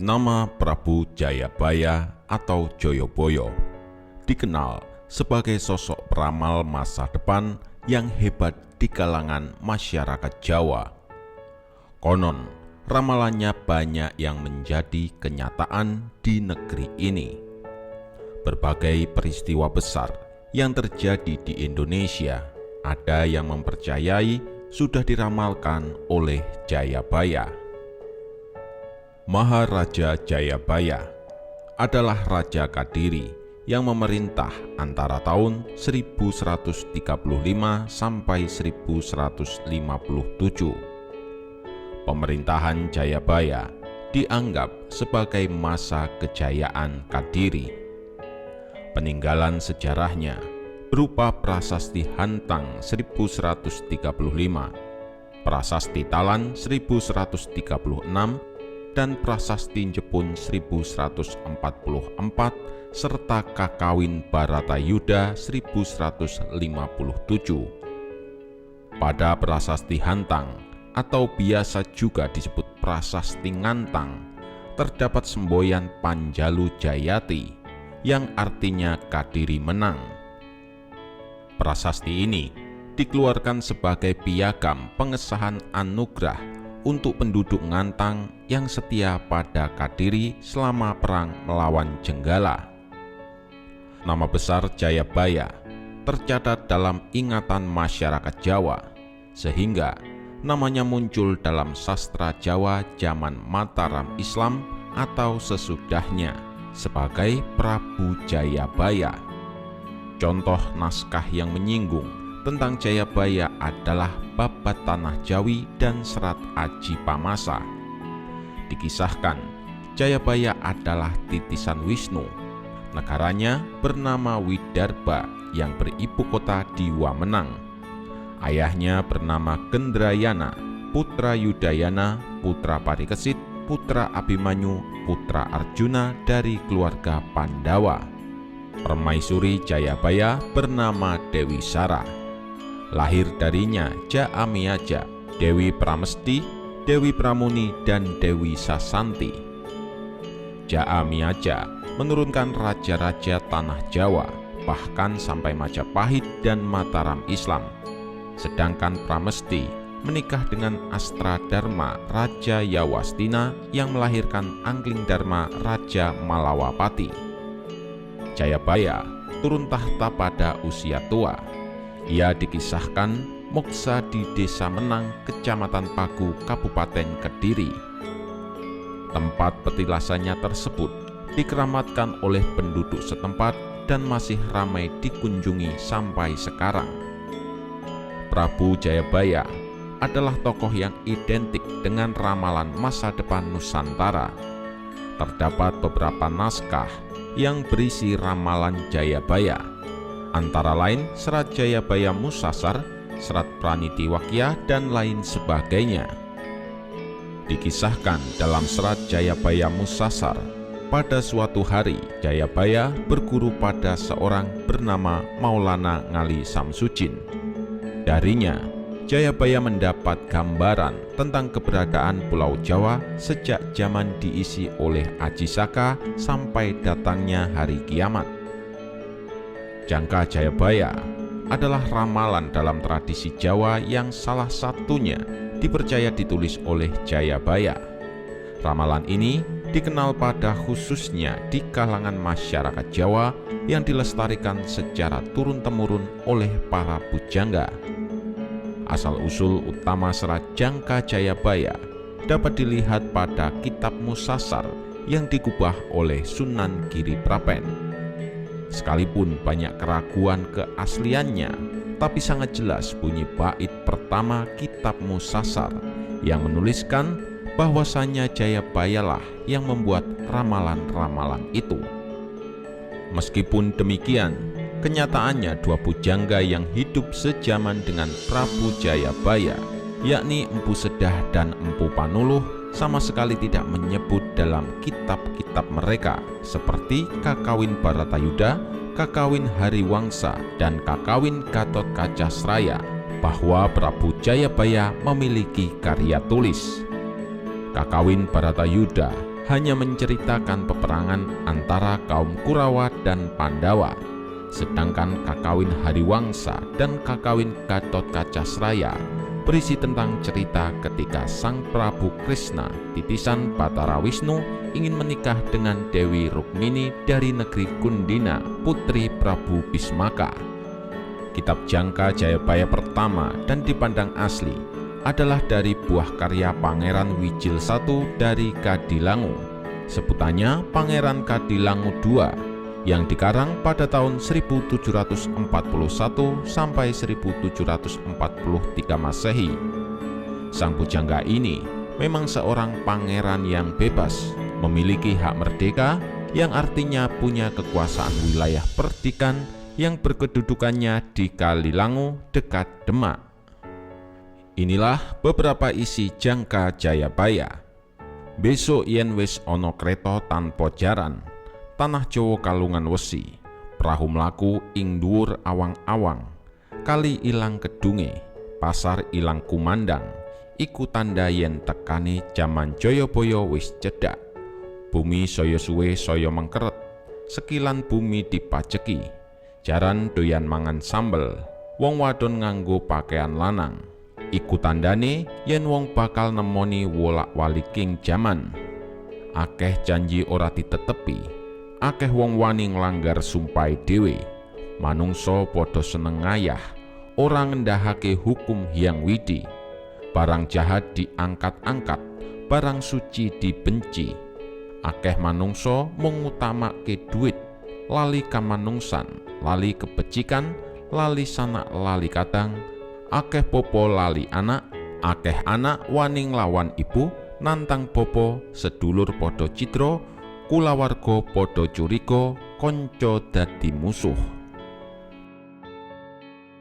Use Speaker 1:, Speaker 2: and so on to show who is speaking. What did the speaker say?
Speaker 1: Nama Prabu Jayabaya atau Joyoboyo dikenal sebagai sosok peramal masa depan yang hebat di kalangan masyarakat Jawa. Konon, ramalannya banyak yang menjadi kenyataan di negeri ini. Berbagai peristiwa besar yang terjadi di Indonesia ada yang mempercayai sudah diramalkan oleh Jayabaya. Maharaja Jayabaya adalah Raja Kadiri yang memerintah antara tahun 1135 sampai 1157. Pemerintahan Jayabaya dianggap sebagai masa kejayaan Kadiri. Peninggalan sejarahnya berupa Prasasti Hantang 1135, Prasasti Talan 1136, dan Prasasti Jepun 1144, serta Kakawin Baratayuda 1157. Pada Prasasti Hantang, atau biasa juga disebut Prasasti Ngantang, terdapat semboyan Panjalu Jayati, yang artinya Kadiri menang. Prasasti ini dikeluarkan sebagai piagam pengesahan anugerah untuk penduduk Ngantang yang setia pada Kadiri selama perang melawan Jenggala. Nama besar Jayabaya tercatat dalam ingatan masyarakat Jawa, sehingga namanya muncul dalam sastra Jawa zaman Mataram Islam atau sesudahnya sebagai Prabu Jayabaya. Contoh naskah yang menyinggung tentang Jayabaya adalah Babat Tanah Jawi dan Serat Aji Pamasa. Dikisahkan, Jayabaya adalah titisan Wisnu. Negaranya bernama Widarba yang beribu kota di Wamenang. Ayahnya bernama Gendrayana, putra Yudayana, putra Parikesit, putra Abimanyu, putra Arjuna dari keluarga Pandawa. Permaisuri Jayabaya bernama Dewi Sara. Lahir darinya Jaamiaja, Dewi Pramesti, Dewi Pramuni, dan Dewi Sasanti. Jaamiaja menurunkan raja-raja tanah Jawa, bahkan sampai Majapahit dan Mataram Islam. Sedangkan Pramesti menikah dengan Astradharma, Raja Yawastina, yang melahirkan Anglingdarma, Raja Malawapati. Jayabaya turun tahta pada usia tua. Ia dikisahkan moksa di Desa Menang, Kecamatan Pagu, Kabupaten Kediri. Tempat petilasannya tersebut dikeramatkan oleh penduduk setempat dan masih ramai dikunjungi sampai sekarang. Prabu Jayabaya adalah tokoh yang identik dengan ramalan masa depan Nusantara. Terdapat beberapa naskah yang berisi ramalan Jayabaya, antara lain Serat Jayabaya Musasar, Serat Pranitiwakya, dan lain sebagainya. Dikisahkan dalam Serat Jayabaya Musasar, pada suatu hari Jayabaya berguru pada seorang bernama Maulana Ngali Samsudin. Darinya, Jayabaya mendapat gambaran tentang keberadaan Pulau Jawa sejak zaman diisi oleh Aji Saka sampai datangnya hari kiamat. Jangka Jayabaya adalah ramalan dalam tradisi Jawa yang salah satunya dipercaya ditulis oleh Jayabaya. Ramalan ini dikenal pada khususnya di kalangan masyarakat Jawa yang dilestarikan secara turun-temurun oleh para pujangga. Asal-usul utama Serat Jangka Jayabaya dapat dilihat pada Kitab Musasar yang dikubah oleh Sunan Giriprapen. Sekalipun banyak keraguan keasliannya, tapi sangat jelas bunyi bait pertama Kitab Musasar yang menuliskan bahwasannya Jayabayalah yang membuat ramalan-ramalan itu. Meskipun demikian, kenyataannya dua pujangga yang hidup sejaman dengan Prabu Jayabaya, yakni Empu Sedah dan Empu Panuluh, sama sekali tidak menyebut dalam kitab-kitab mereka seperti Kakawin Baratayuda, Kakawin Hariwangsa, dan Kakawin Gatot Kacasraya bahwa Prabu Jayabaya memiliki karya tulis. Kakawin Baratayuda hanya menceritakan peperangan antara kaum Kurawa dan Pandawa, sedangkan Kakawin Hariwangsa dan Kakawin Gatotkaca berisi tentang cerita ketika Sang Prabu Krishna titisan Batara Wisnu ingin menikah dengan Dewi Rukmini dari negeri Kundina, putri Prabu Bismaka. Kitab Jangka Jayabaya pertama dan dipandang asli adalah dari buah karya Pangeran Wijil I dari Kadilangu, sebutannya Pangeran Kadilangu II, yang dikarang pada tahun 1741 sampai 1743 Masehi. Sang pujangga ini memang seorang pangeran yang bebas, memiliki hak merdeka yang artinya punya kekuasaan wilayah perdikan yang berkedudukannya di Kalilangu dekat Demak. Inilah beberapa isi Jangka Jayabaya. Besok yen wis ana kreta tanpa jaran, tanah Jawa kalungan wesi, prahu mlaku ing dhuwur awang-awang, kali ilang kedunge, pasar ilang kumandang, iku tanda yen tekane jaman Jayabaya wis cedhak. Bumi saya suwe saya mengkeret, sekilan bumi dipajeki, jaran doyan mangan sambel, wong wadon nganggo pakaian lanang, iku tandane yen wong bakal nemoni wolak-waliking jaman. Akeh janji ora ditetepi, akeh wong wani nglanggar sumpahe dhewe, manungsa padha seneng ngayah, ora ngendahake hukum Hyang Widi. Barang jahat diangkat-angkat, barang suci dibenci. Akeh manungsa mung ngutamake duit, lali kamanungsan, lali kebecikan, lali sanak lali kadang, akeh popo lali anak, akeh anak wani nglawan ibu, nantang popo, sedulur padha citra, kulawarga padha curiga, kanca dadi musuh.